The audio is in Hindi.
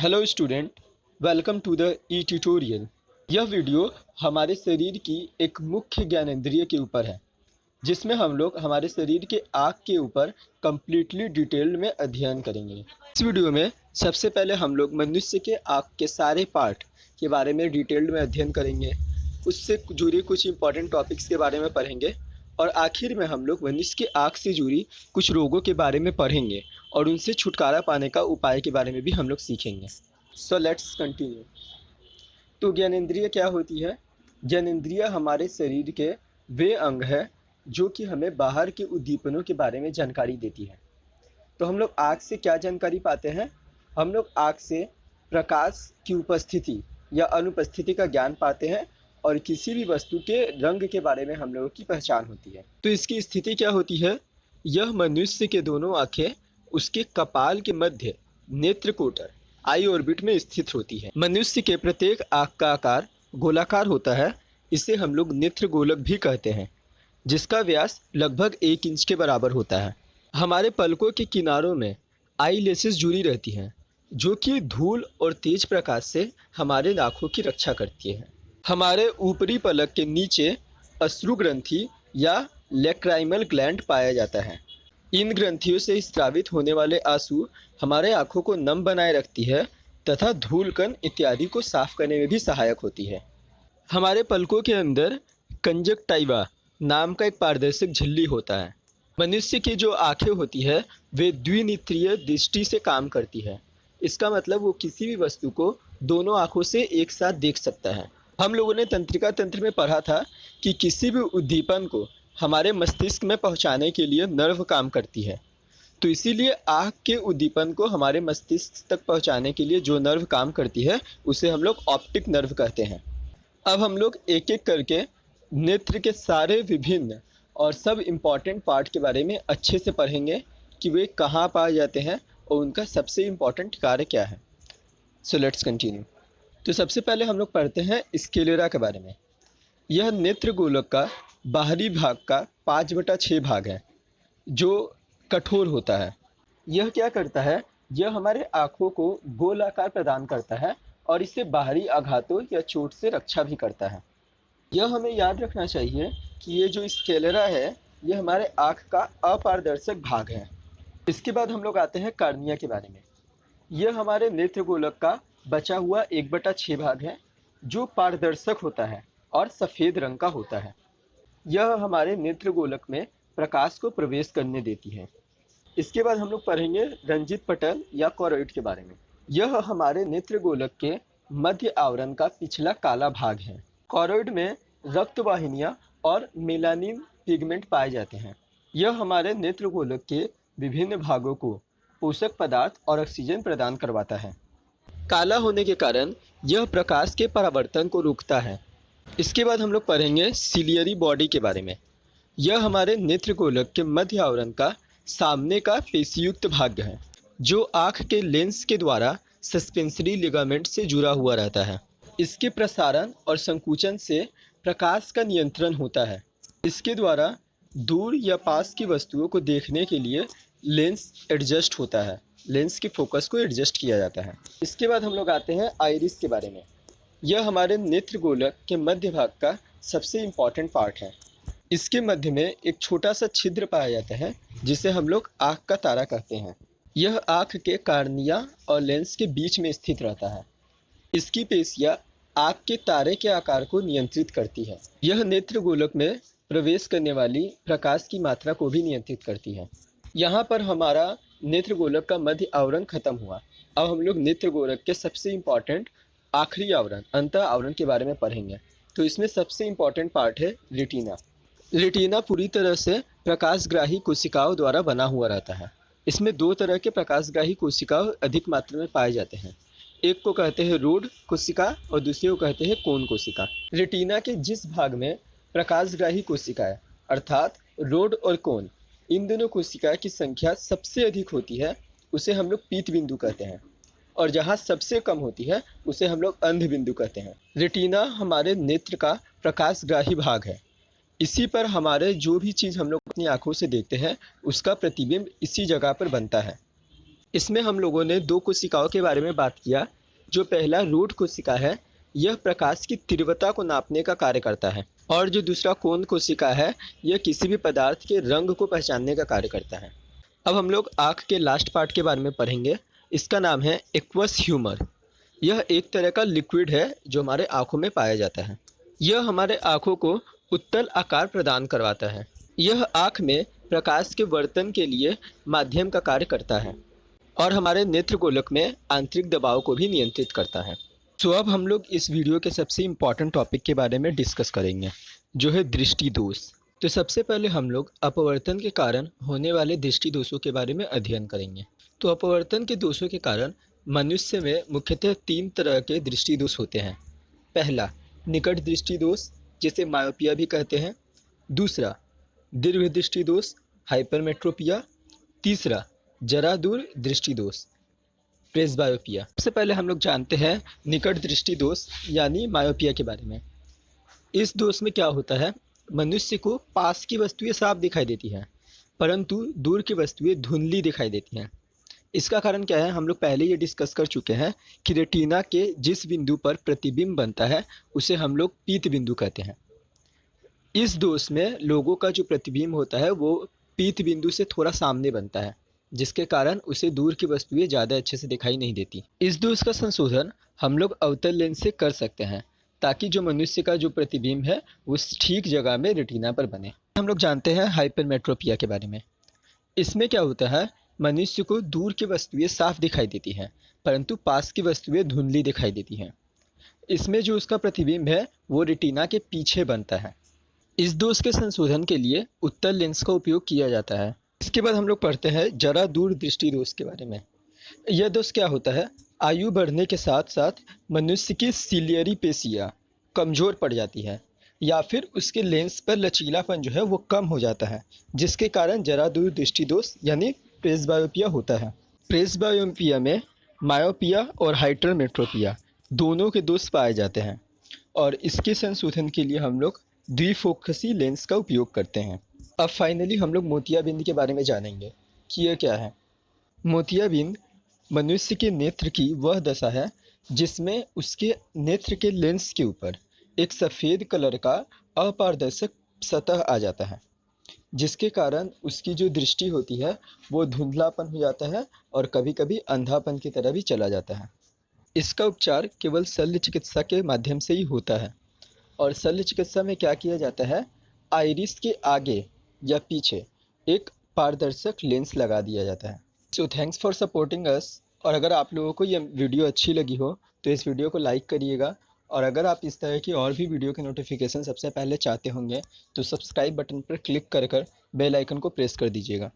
Hello student, welcome to the E tutorial. यह वीडियो हमारे शरीर की एक मुख्य ज्ञानेंद्रिय के ऊपर है, जिसमें हम लोग हमारे शरीर के आँख के ऊपर कम्प्लीटली डिटेल्ड में अध्ययन करेंगे। इस वीडियो में सबसे पहले हम लोग मनुष्य के आँख के सारे पार्ट के बारे में डिटेल्ड में अध्ययन करेंगे, उससे जुड़े कुछ इंपॉर्टेंट टॉपिक्स के बारे में पढ़ेंगे और आखिर में हम लोग मनुष्य की आँख से जुड़ी कुछ रोगों के बारे में पढ़ेंगे और उनसे छुटकारा पाने का उपाय के बारे में भी हम लोग सीखेंगे। So let's continue. तो ज्ञानेंद्रिय क्या होती है? ज्ञानेंद्रिय हमारे शरीर के वे अंग है जो कि हमें बाहर के उद्दीपनों के बारे में जानकारी देती है। तो हम लोग आँख से क्या जानकारी पाते हैं? हम लोग आँख से प्रकाश की उपस्थिति या अनुपस्थिति का ज्ञान पाते हैं और किसी भी वस्तु के रंग के बारे में हम लोगों की पहचान होती है। तो इसकी स्थिति क्या होती है? यह मनुष्य के दोनों आँखें उसके कपाल के मध्य नेत्रकोटर आई ऑर्बिट में स्थित होती है। मनुष्य के प्रत्येक आँख का आकार गोलाकार होता है, इसे हम लोग नेत्रगोलक भी कहते हैं, जिसका व्यास लगभग 1 इंच के बराबर होता है। हमारे पलकों के किनारों में आई लेसेस जुड़ी रहती हैं, जो कि धूल और तेज प्रकाश से हमारे आँखों की रक्षा करती है। हमारे ऊपरी पलक के नीचे अश्रु ग्रंथि या लैक्राइमल ग्लैंड पाया जाता है। इन ग्रंथियों से स्रावित होने वाले आंसू हमारे आँखों को नम बनाए रखती है तथा धूल कण इत्यादि को साफ करने में भी सहायक होती है। हमारे पलकों के अंदर कंजक्टाइवा नाम का एक पारदर्शक झिल्ली होता है। मनुष्य की जो आँखें होती है वे द्विनेत्रीय दृष्टि से काम करती है। इसका मतलब वो किसी भी वस्तु को दोनों आँखों से एक साथ देख सकता है। हम लोगों ने तंत्रिका तंत्र में पढ़ा था कि किसी भी उद्दीपन को हमारे मस्तिष्क में पहुंचाने के लिए नर्व काम करती है। तो इसीलिए आँख के उद्दीपन को हमारे मस्तिष्क तक पहुंचाने के लिए जो नर्व काम करती है उसे हम लोग ऑप्टिक नर्व कहते हैं। अब हम लोग एक एक करके नेत्र के सारे विभिन्न और सब इम्पॉर्टेंट पार्ट के बारे में अच्छे से पढ़ेंगे कि वे कहाँ पाए जाते हैं और उनका सबसे इम्पॉर्टेंट कार्य क्या है। So let's continue. तो सबसे पहले हम लोग पढ़ते हैं स्क्लेरा के बारे में। यह नेत्र गोलक का बाहरी भाग का 5/6 भाग है, जो कठोर होता है। यह क्या करता है? यह हमारे आँखों को गोल आकार प्रदान करता है और इसे बाहरी आघातों या चोट से रक्षा भी करता है। यह हमें याद रखना चाहिए कि ये जो स्क्लेरा है यह हमारे आँख का अपारदर्शक भाग है। इसके बाद हम लोग आते हैं कार्निया के बारे में। यह हमारे नेत्र गोलक का बचा हुआ 1/6 भाग है, जो पारदर्शक होता है और सफ़ेद रंग का होता है। यह हमारे नेत्र गोलक में प्रकाश को प्रवेश करने देती है। इसके बाद हम लोग पढ़ेंगे रंजित पटल या कॉरोइड के बारे में। यह हमारे नेत्र गोलक के मध्य आवरण का पिछला काला भाग है। कॉरोइड में रक्त वाहिनियाँ और मेलानिन पिगमेंट पाए जाते हैं। यह हमारे नेत्र गोलक के विभिन्न भागों को पोषक पदार्थ और ऑक्सीजन प्रदान करवाता है। काला होने के कारण यह प्रकाश के परावर्तन को रोकता है। इसके बाद हम लोग पढ़ेंगे सिलियरी बॉडी के बारे में। यह हमारे नेत्र गोलक के मध्य आवरण का सामने का पेशीयुक्त भाग है, जो आँख के लेंस के द्वारा सस्पेंसरी लिगामेंट से जुड़ा हुआ रहता है। इसके प्रसारण और संकुचन से प्रकाश का नियंत्रण होता है। इसके द्वारा दूर या पास की वस्तुओं को देखने के लिए लेंस एडजस्ट होता है, लेंस के फोकस को एडजस्ट किया जाता है। इसके बाद हम लोग आते हैं आइरिस के बारे में। यह हमारे नेत्र गोलक के मध्य भाग का सबसे इम्पॉर्टेंट पार्ट है। इसके मध्य में एक छोटा सा छिद्र पाया जाता है, जिसे हम लोग आँख का तारा कहते हैं। यह आँख के कार्निया और लेंस के बीच में स्थित रहता है। इसकी पेशियाँ आँख के तारे के आकार को नियंत्रित करती है। यह नेत्र गोलक में प्रवेश करने वाली प्रकाश की मात्रा को भी नियंत्रित करती है। यहाँ पर हमारा नेत्र गोलक का मध्य आवरण खत्म हुआ। अब हम लोग नेत्र गोलक के सबसे इम्पॉर्टेंट आखिरी आवरण अंतः आवरण के बारे में पढ़ेंगे। तो इसमें सबसे इम्पॉर्टेंट पार्ट है रेटिना। रेटिना पूरी तरह से प्रकाशग्राही कोशिकाओं द्वारा बना हुआ रहता है। इसमें 2 तरह के प्रकाशग्राही कोशिकाओं अधिक मात्रा में पाए जाते हैं। एक को कहते हैं रोड कोशिका और दूसरे को कहते हैं कोन कोशिका। रेटिना के जिस भाग में प्रकाशग्राही कोशिकाएं अर्थात रोड और कोन, इन दोनों कोशिका की संख्या सबसे अधिक होती है, उसे हम लोग पीत बिंदु कहते हैं, और जहाँ सबसे कम होती है उसे हम लोग अंध बिंदु कहते हैं। रेटिना हमारे नेत्र का प्रकाशग्राही भाग है। इसी पर हमारे जो भी चीज़ हम लोग अपनी आँखों से देखते हैं उसका प्रतिबिंब इसी जगह पर बनता है। इसमें हम लोगों ने दो कोशिकाओं के बारे में बात किया। जो पहला रूट कोशिका है, यह प्रकाश की तीव्रता को नापने का कार्य करता है, और जो दूसरा कोन कोशिका है, यह किसी भी पदार्थ के रंग को पहचानने का कार्य करता है। अब हम लोग आँख के लास्ट पार्ट के बारे में पढ़ेंगे। इसका नाम है एक्वस ह्यूमर। यह एक तरह का लिक्विड है जो हमारे आँखों में पाया जाता है। यह हमारे आँखों को उत्तल आकार प्रदान करवाता है। यह आँख में प्रकाश के वर्तन के लिए माध्यम का कार्य करता है और हमारे नेत्र गोलक में आंतरिक दबाव को भी नियंत्रित करता है। तो अब हम लोग इस वीडियो के सबसे इम्पॉर्टेंट टॉपिक के बारे में डिस्कस करेंगे, जो है दृष्टि दोष। तो सबसे पहले हम लोग अपवर्तन के कारण होने वाले दृष्टि दोषों के बारे में अध्ययन करेंगे। तो अपवर्तन के दोषों के कारण मनुष्य में मुख्यतः 3 तरह के दृष्टि दोष होते हैं। पहला, निकट दृष्टि दोष, जिसे मायोपिया भी कहते हैं। दूसरा, दीर्घ दृष्टि दोष, हाइपरमेट्रोपिया। तीसरा, जरा दूर दृष्टि दोष, प्रेसबायोपिया। सबसे पहले हम लोग जानते हैं निकट दृष्टि दोष यानी मायोपिया के बारे में। इस दोष में क्या होता है, मनुष्य को पास की वस्तुएं साफ दिखाई देती हैं, परंतु दूर की वस्तुएं धुंधली दिखाई देती हैं। इसका कारण क्या है, हम लोग पहले ये डिस्कस कर चुके हैं कि रेटिना के जिस बिंदु पर प्रतिबिंब बनता है उसे हम लोग पीत बिंदु कहते हैं। इस दोष में लोगों का जो प्रतिबिंब होता है वो पीत बिंदु से थोड़ा सामने बनता है, जिसके कारण उसे दूर की वस्तुएं ज़्यादा अच्छे से दिखाई नहीं देती। इस दोष का संशोधन हम लोग अवतल लेंस से कर सकते हैं, ताकि जो मनुष्य का जो प्रतिबिंब है वो ठीक जगह में रेटिना पर बने। हम लोग जानते हैं हाइपरमेट्रोपिया के बारे में। इसमें क्या होता है, मनुष्य को दूर की वस्तुएं साफ दिखाई देती हैं, परंतु पास की वस्तुएं धुंधली दिखाई देती हैं। इसमें जो उसका प्रतिबिंब है वो रेटिना के पीछे बनता है। इस दोष के संशोधन के लिए उत्तल लेंस का उपयोग किया जाता है। इसके बाद हम लोग पढ़ते हैं जरा दूर दृष्टि दोष के बारे में। यह दोष क्या होता है, आयु बढ़ने के साथ साथ मनुष्य की सिलियरी पेशियाँ कमज़ोर पड़ जाती है, या फिर उसके लेंस पर लचीलापन जो है वो कम हो जाता है, जिसके कारण जरा दूर दृष्टि दोष यानी प्रेसबायोपिया होता है। प्रेसबायोपिया में मायोपिया और हाइपरमेट्रोपिया दोनों के दोष पाए जाते हैं, और इसके संशोधन के लिए हम लोग द्विफोकसी लेंस का उपयोग करते हैं। अब फाइनली हम लोग मोतियाबिंद के बारे में जानेंगे कि यह क्या है। मोतियाबिंद मनुष्य के नेत्र की वह दशा है जिसमें उसके नेत्र के लेंस के ऊपर एक सफ़ेद कलर का अपारदर्शक सतह आ जाता है, जिसके कारण उसकी जो दृष्टि होती है वो धुंधलापन हो जाता है और कभी कभी अंधापन की तरह भी चला जाता है। इसका उपचार केवल शल्य चिकित्सा के माध्यम से ही होता है, और शल्य चिकित्सा में क्या किया जाता है, आइरिस के आगे या पीछे एक पारदर्शक लेंस लगा दिया जाता है। So thanks for supporting us. और अगर आप लोगों को ये वीडियो अच्छी लगी हो तो इस वीडियो को लाइक करिएगा, और अगर आप इस तरह की और भी वीडियो के नोटिफिकेशन सबसे पहले चाहते होंगे तो सब्सक्राइब बटन पर क्लिक कर बेल आइकन को प्रेस कर दीजिएगा।